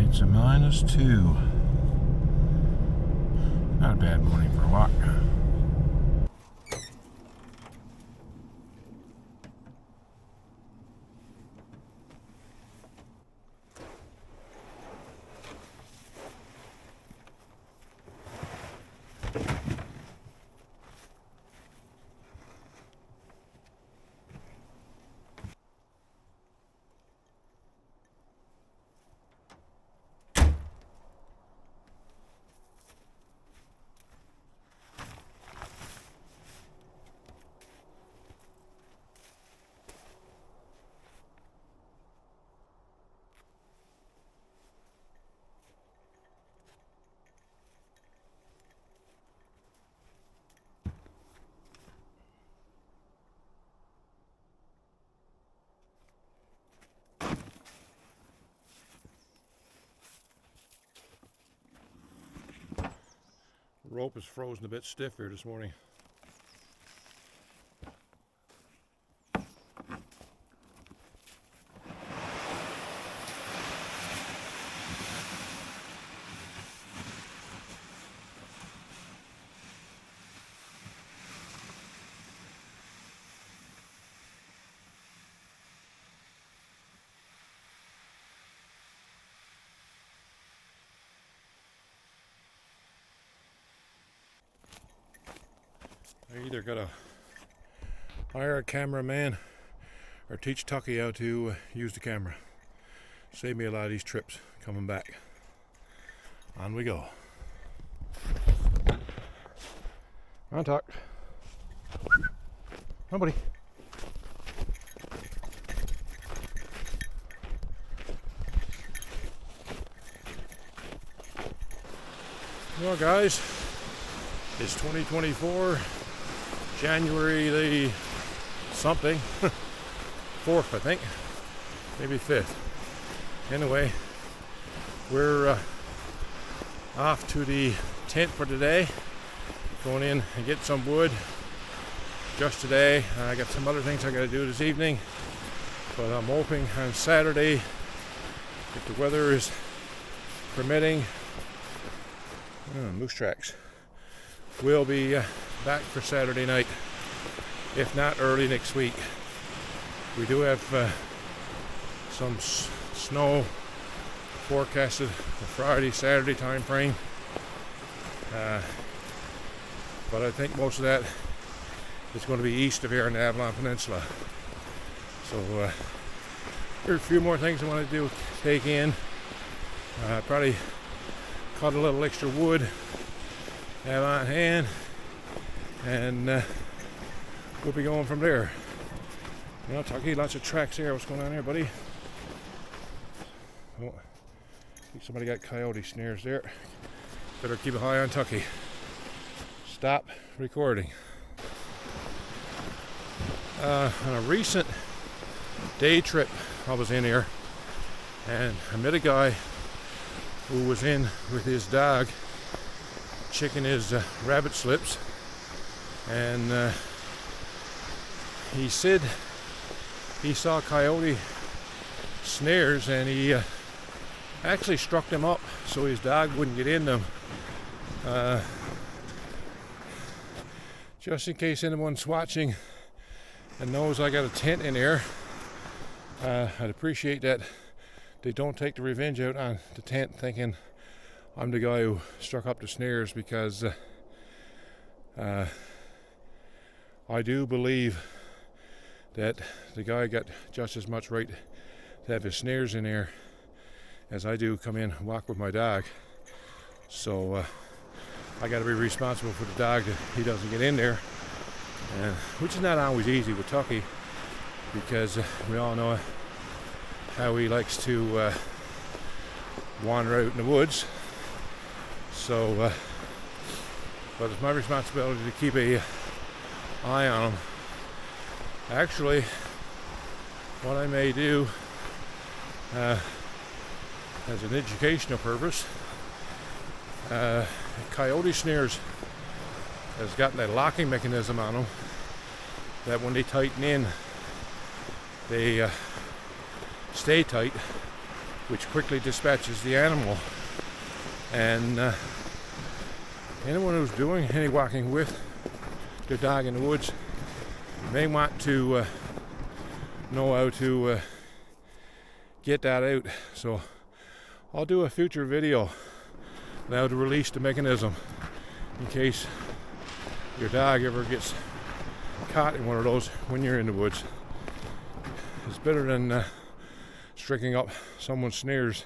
It's a -2. Not a bad morning for a walk. The rope is frozen a bit stiff here this morning. I either gotta hire a cameraman or teach Tucky how to use the camera. Save me a lot of these trips coming back. On we go. Come on, Tuck. Come on, buddy. Well, guys, it's 2024. January the something, 4th I think, maybe 5th. Anyway, we're off to the tent for today, going in and get some wood just today. I got some other things I got to do this evening, but I'm hoping on Saturday, if the weather is permitting, moose tracks, we'll be back for Saturday night, if not early next week. We do have some snow forecasted for Friday, Saturday time frame, but I think most of that is going to be east of here in the Avalon Peninsula. So there are a few more things I want to do, take in. Probably cut a little extra wood, have on hand, and we'll be going from there. You know, Tucky, lots of tracks here. What's going on here, buddy? Oh, I think somebody got coyote snares there. Better keep an eye on Tucky. Stop recording. On a recent day trip, I was in here, and I met a guy who was in with his dog, checking his rabbit slips. And he said he saw coyote snares, and he actually struck them up so his dog wouldn't get in them. Just in case anyone's watching and knows I got a tent in here, I'd appreciate that they don't take the revenge out on the tent thinking I'm the guy who struck up the snares, because I do believe that the guy got just as much right to have his snares in there as I do come in and walk with my dog. So I got to be responsible for the dog that he doesn't get in there, which is not always easy with Tucky, because we all know how he likes to wander out in the woods. So, but it's my responsibility to keep a eye on them. Actually, what I may do as an educational purpose, coyote snares has got that locking mechanism on them that when they tighten in, they stay tight, which quickly dispatches the animal. And anyone who's doing any walking with their dog in the woods may want to know how to get that out. So I'll do a future video now to release the mechanism in case your dog ever gets caught in one of those when you're in the woods. It's better than striking up someone's snares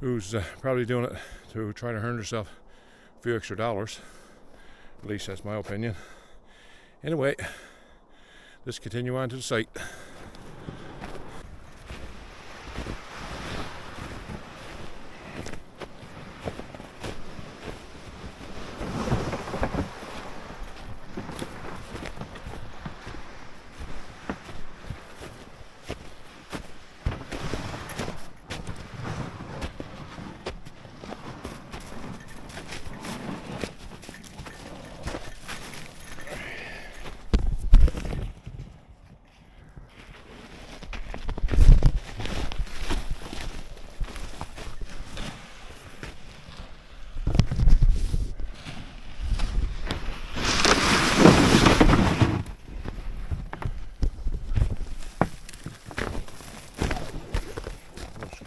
who's probably doing it to try to earn herself a few extra dollars. At least that's my opinion. Anyway, let's continue on to the site.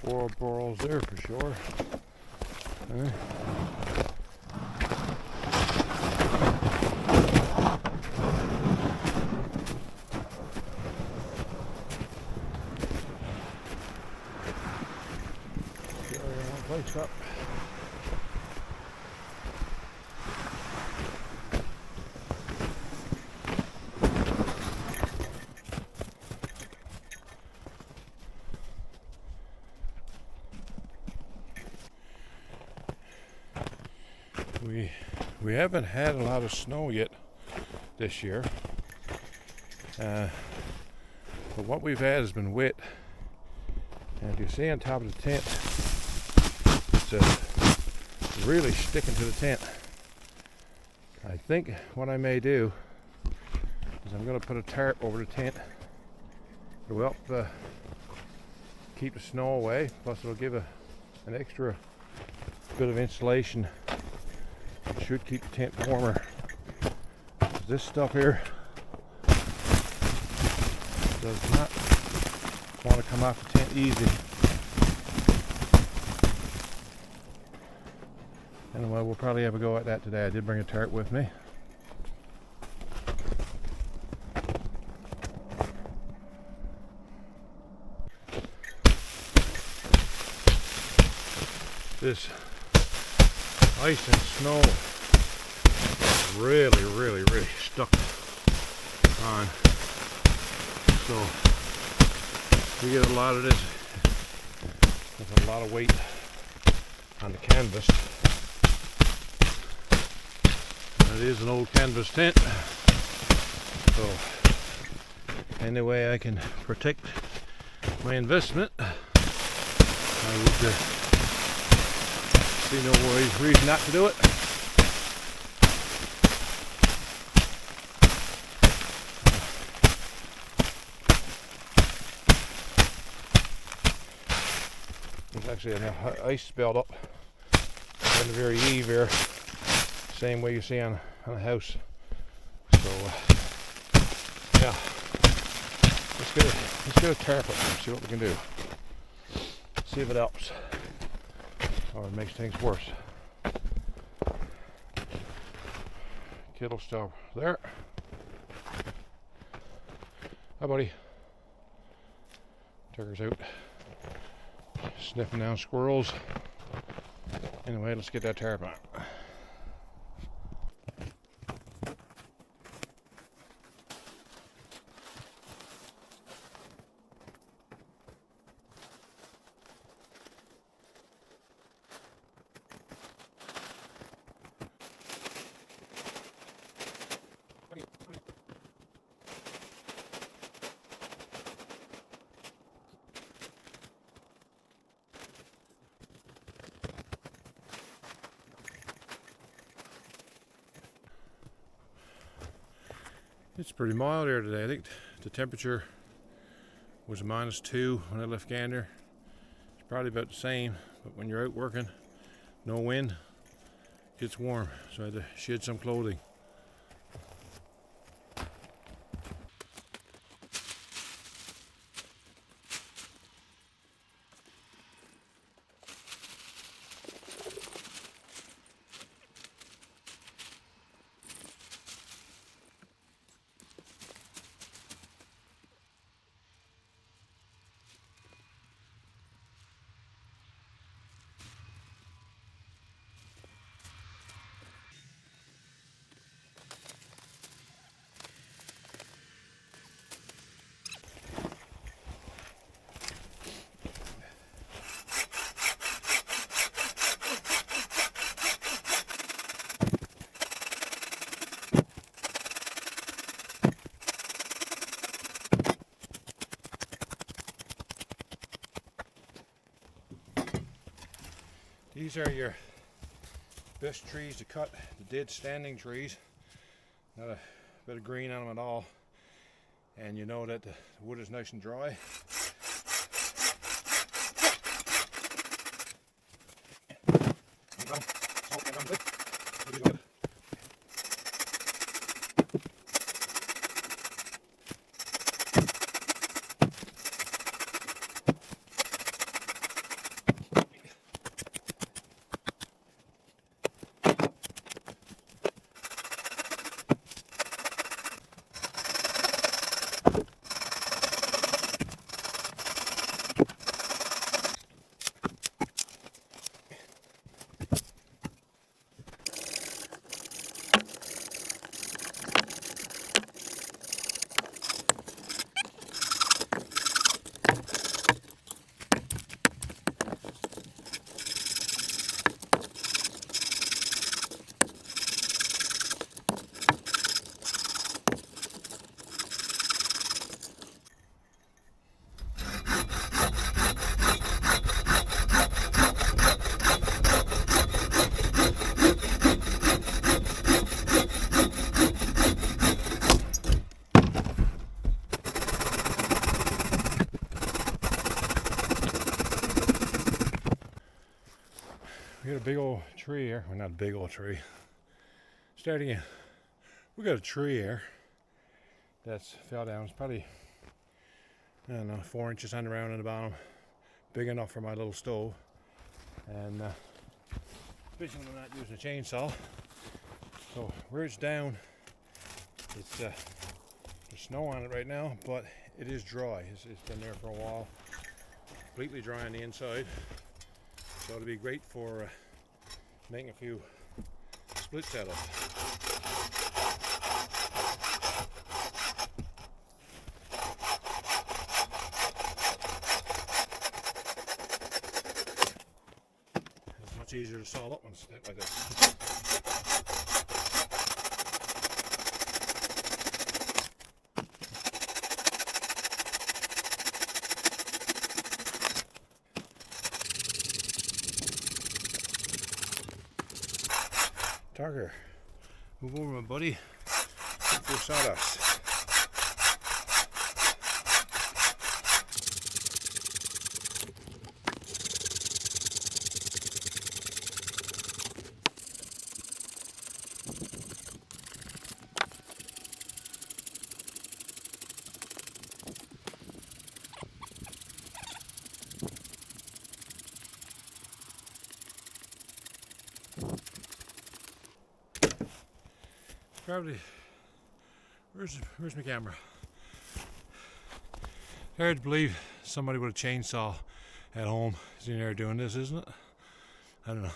Squirrel burrows there for sure. One place up. We haven't had a lot of snow yet this year, but what we've had has been wet. And if you see on top of the tent, it's really sticking to the tent. I think what I may do is I'm going to put a tarp over the tent to help keep the snow away, plus it'll give an extra bit of insulation. It should keep the tent warmer. This stuff here does not want to come off the tent easy. Anyway, we'll probably have a go at that today. I did bring a tarp with me. This ice and snow really stuck on. So we get a lot of this with a lot of weight on the canvas. And it is an old canvas tent. So any way I can protect my investment, I would see no reason not to do it. There's actually an ice built up on the very eave here, same way you see on a house. So yeah, let's get a tarp up and see what we can do. See if it helps or it makes things worse. Kittle still there. Hi, buddy. Tucker's out sniffing down squirrels. Anyway, let's get that tarp on. It's pretty mild here today. I think the temperature was -2 when I left Gander. probably about the same, but when you're out working, no wind, it gets warm, so I had to shed some clothing. These are your best trees to cut, the dead standing trees. Not a bit of green on them at all. And you know that the wood is nice and dry. We got a big old tree here. Well, not a big old tree. Start again. We got a tree here that's fell down. It's probably, I don't know, 4 inches on the ground on the bottom. Big enough for my little stove. And especially when I'm not using a chainsaw. So where it's down, it's there's snow on it right now, but it is dry. It's been there for a while. Completely dry on the inside. So it'll be great for making a few splits out of. It's much easier to saw up one step like this. Tarker, move over, my buddy. For sawdust. Probably, where's my camera? Hard to believe somebody with a chainsaw at home is in there doing this, isn't it? I don't know.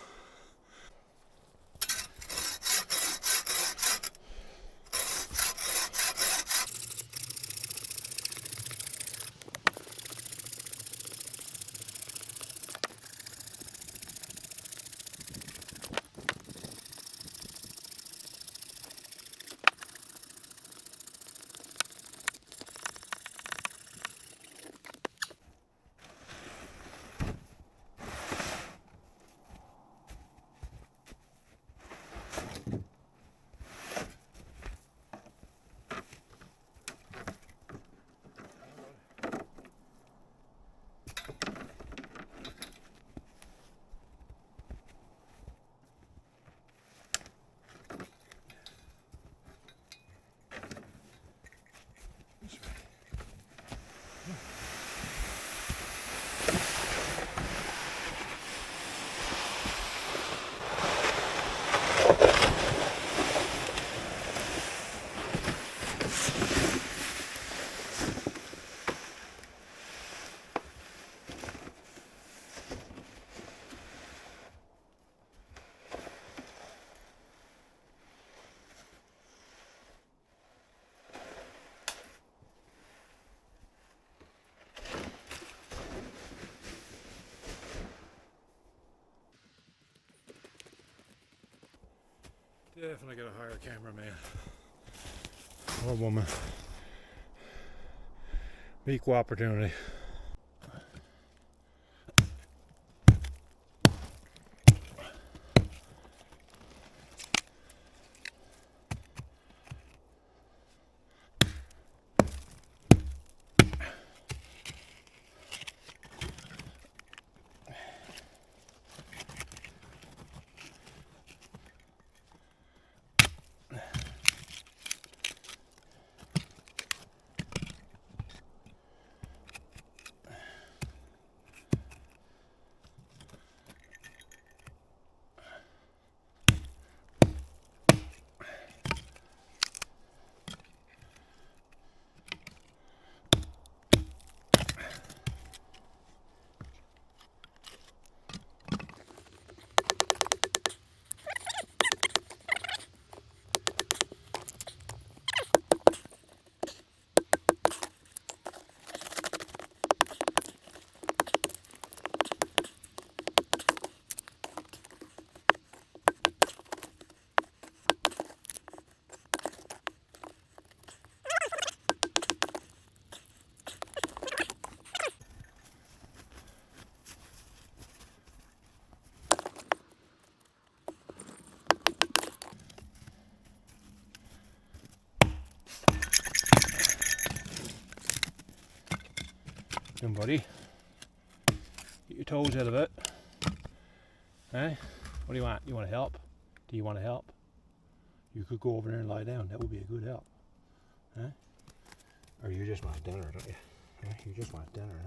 Definitely gotta hire a cameraman or woman. Equal opportunity. Come, buddy. Get your toes out of it. Eh? What do you want? You want to help? Do you want to help? You could go over there and lie down. That would be a good help. Eh? Or you just want dinner, don't you? Eh? You just want dinner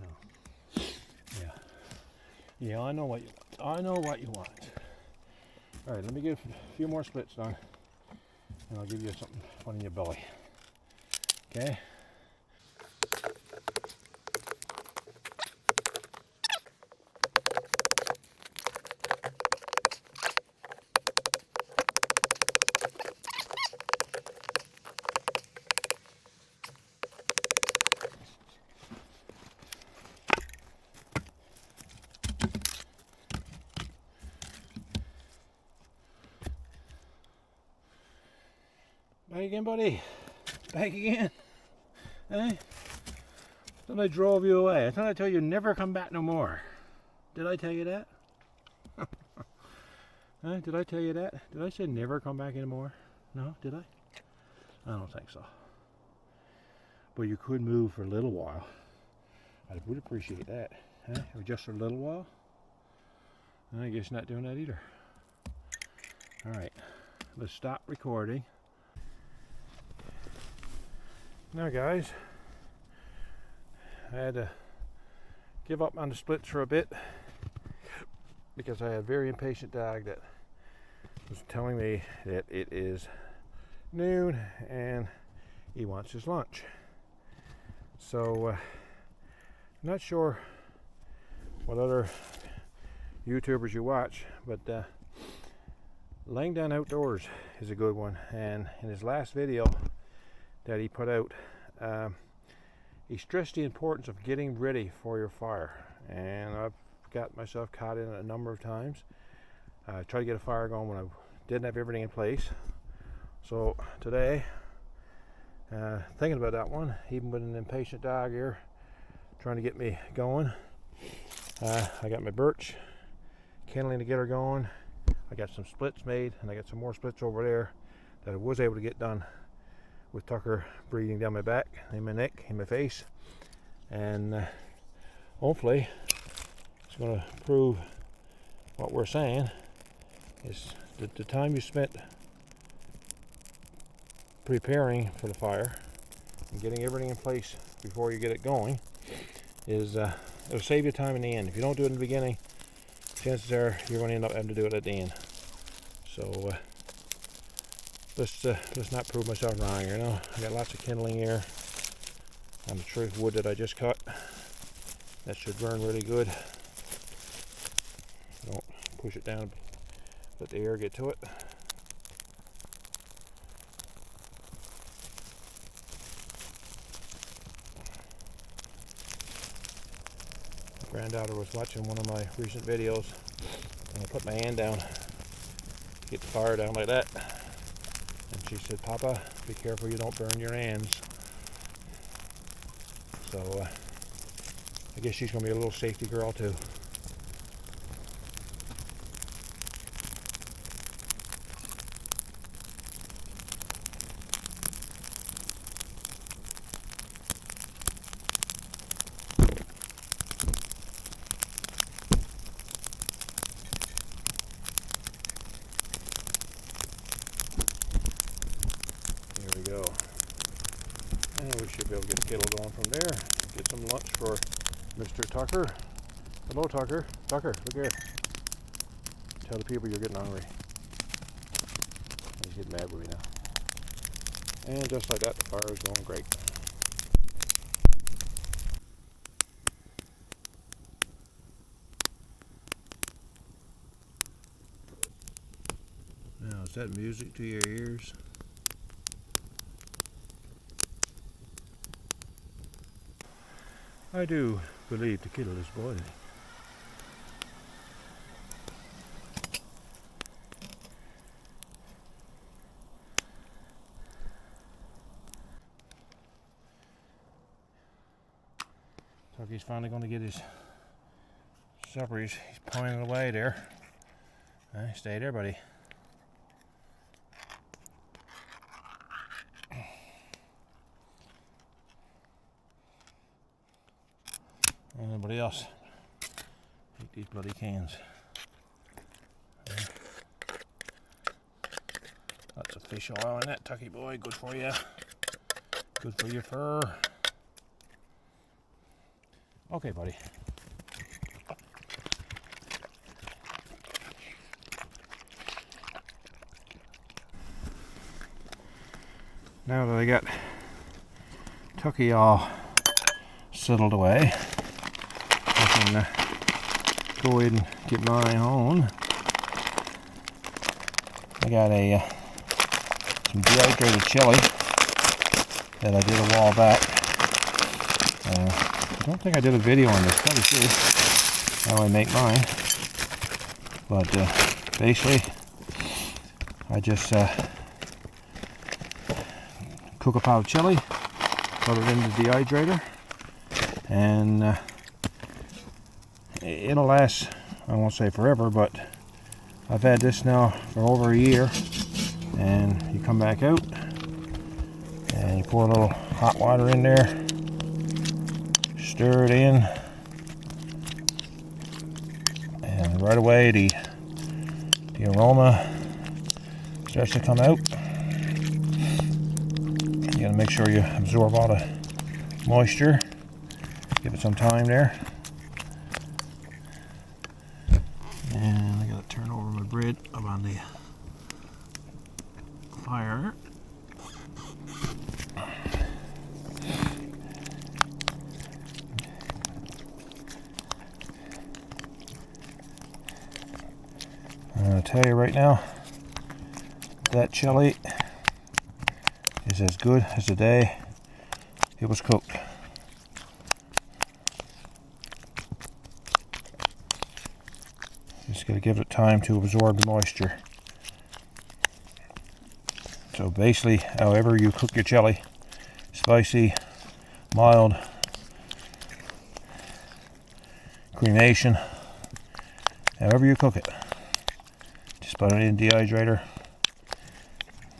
now. Yeah. Yeah, I know what you want. I know what you want. Alright, let me get a few more splits done. And I'll give you something fun in your belly. Okay? Back again, buddy. Back again. Eh? Then I drove you away. I thought I told you never come back no more. Did I tell you that? Eh? Did I tell you that? Did I say never come back anymore? No, did I? I don't think so. But you could move for a little while. I would appreciate that. Eh? Or just for a little while? I guess not doing that either. Alright. Let's stop recording. Now guys, I had to give up on the splits for a bit because I had a very impatient dog that was telling me that it is noon and he wants his lunch. So I'm not sure what other YouTubers you watch, but Laying Down Outdoors is a good one, and in his last video that he put out, he stressed the importance of getting ready for your fire, and I've got myself caught in it a number of times. I tried to get a fire going when I didn't have everything in place. So today, thinking about that one, even with an impatient dog here trying to get me going, I got my birch kindling to get her going. I got some splits made, and I got some more splits over there that I was able to get done with Tucker breathing down my back, in my neck, in my face, and hopefully it's going to prove what we're saying is that the time you spent preparing for the fire and getting everything in place before you get it going is it'll save you time in the end. If you don't do it in the beginning, chances are you're going to end up having to do it at the end. So let's not prove myself wrong, you know. I got lots of kindling here on the tree wood that I just cut. That should burn really good. Don't push it down, let the air get to it. My granddaughter was watching one of my recent videos, and I put my hand down to get the fire down like that. And she said, Papa, be careful you don't burn your hands. So I guess she's going to be a little safety girl too. There we go. And we should be able to get the kettle going from there. Get some lunch for Mr. Tucker. Hello, Tucker. Tucker, look here. Tell the people you're getting hungry. He's getting mad with me now. And just like that, the fire is going great. Now, is that music to your ears? I do believe the kettle is boiling. Tucky's finally going to get his supper. He's pointing away there. Stay there, buddy. Anybody else? Eat these bloody cans. Lots of fish oil in that, Tucky boy. Good for you. Good for your fur. Okay, buddy. Now that I got Tucky all settled away, I can go ahead and get mine on. I got some dehydrated chili that I did a while back. I don't think I did a video on this, probably should, how I make mine. But basically, I just cook a pot of chili, put it in the dehydrator, and it'll last, I won't say forever, but I've had this now for over a year. And you come back out and you pour a little hot water in there, stir it in, and right away the aroma starts to come out. You gotta make sure you absorb all the moisture. Give it some time there. And I gotta turn over my bread up on the fire. I'm gonna tell you right now, that chili is as good as the day it was cooked. Just gotta give it time to absorb the moisture. So basically, however you cook your chili, spicy, mild, cremation, however you cook it, just put it in the dehydrator.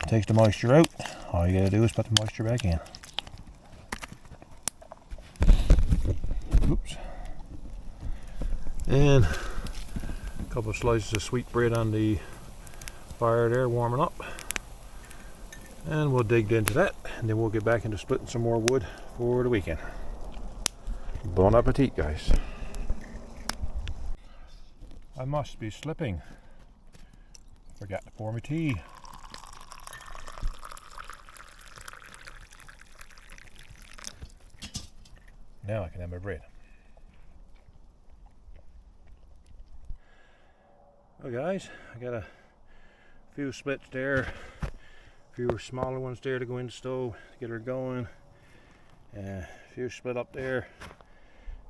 It takes the moisture out. All you gotta do is put the moisture back in. Oops. And a couple of slices of sweet bread on the fire there, warming up. And we'll dig into that, and then we'll get back into splitting some more wood for the weekend. Bon appetit, guys. I must be slipping. Forgot to pour my tea. Now I can have my bread. Well guys, I got a few splits there, a few smaller ones there to go in the stove to get her going, and a few split up there,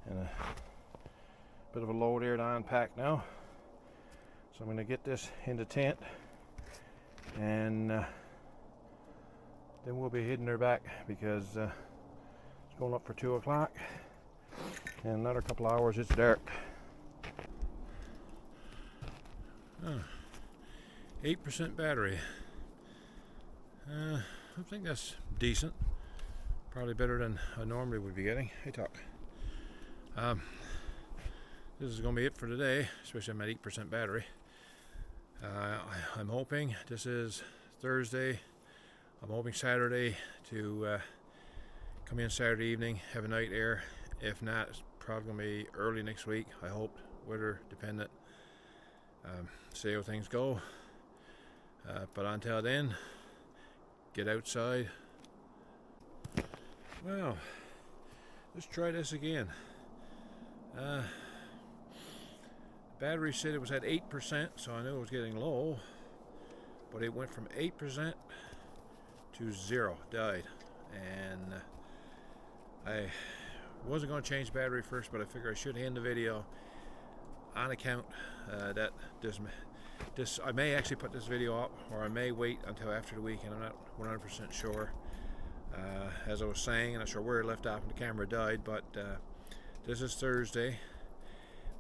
and a bit of a load there to unpack now. So I'm going to get this in the tent and then we'll be heading there back, because it's going up for 2 o'clock. In another couple hours it's dark. 8% battery. I think that's decent. Probably better than I normally would be getting. Hey, talk. This is going to be it for today, especially I'm at 8% battery. I'm hoping, this is Thursday, I'm hoping Saturday to come in Saturday evening, have a night air. If not, it's probably going to be early next week, I hope, weather dependent. See how things go. But until then, get outside. Well, let's try this again. Battery said it was at 8%, so I knew it was getting low, but it went from 8% to 0, died. And I wasn't going to change battery first, but I figured I should end the video on account that this I may actually put this video up, or I may wait until after the weekend. I'm not 100% sure. As I was saying, I'm not sure where it left off and the camera died, but this is Thursday.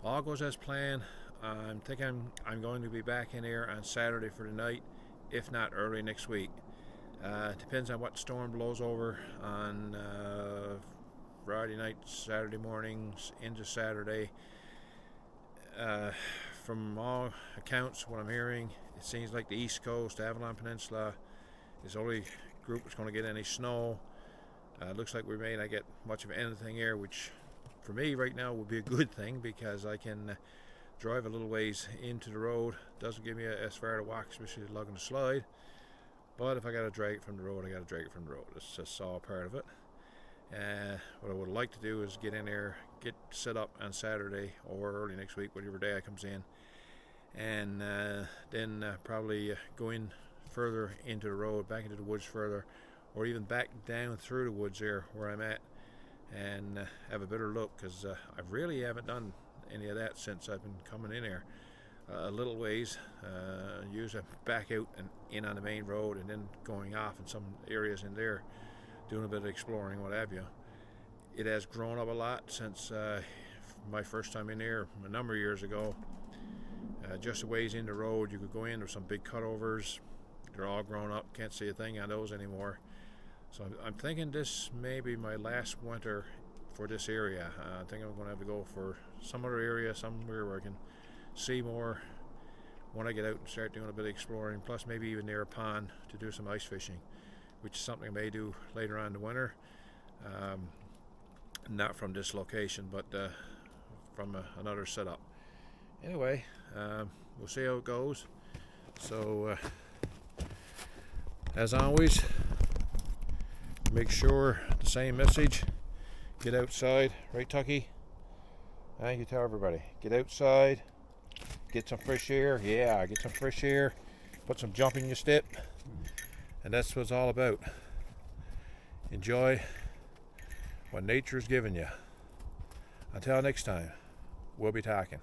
All goes as planned. I'm thinking I'm going to be back in here on Saturday for the night, if not early next week. Depends on what storm blows over on Friday night, Saturday mornings into Saturday. From all accounts, what I'm hearing, it seems like the East Coast, the Avalon Peninsula, is the only group that's going to get any snow. Looks like we may not get much of anything here, which for me right now would be a good thing, because I can drive a little ways into the road. Doesn't give me as far to walk, especially lugging a slide. But if I got to drag it from the road, I got to drag it from the road. It's just all part of it. What I would like to do is get in there, get set up on Saturday or early next week, whatever day I comes in, and then probably go in further into the road, back into the woods further, or even back down through the woods there where I'm at, and have a better look, because I really haven't done any of that since I've been coming in here. A little ways, usually back out and in on the main road, and then going off in some areas in there, doing a bit of exploring, what have you. It has grown up a lot since my first time in here a number of years ago. Just a ways in the road, you could go in, there's some big cutovers. They're all grown up, can't see a thing on those anymore. So I'm thinking this may be my last winter for this area. I think I'm going to have to go for some other area, somewhere where I can see more when I get out and start doing a bit of exploring, plus maybe even near a pond to do some ice fishing, which is something I may do later on in the winter. Not from this location, but from another setup. Anyway, we'll see how it goes. So as always, make sure the same message: get outside, right, Tucky? Thank you, tell everybody, get outside, get some fresh air. Yeah, get some fresh air, put some jump in your step, and that's what it's all about. Enjoy what nature's given you. Until next time, we'll be talking.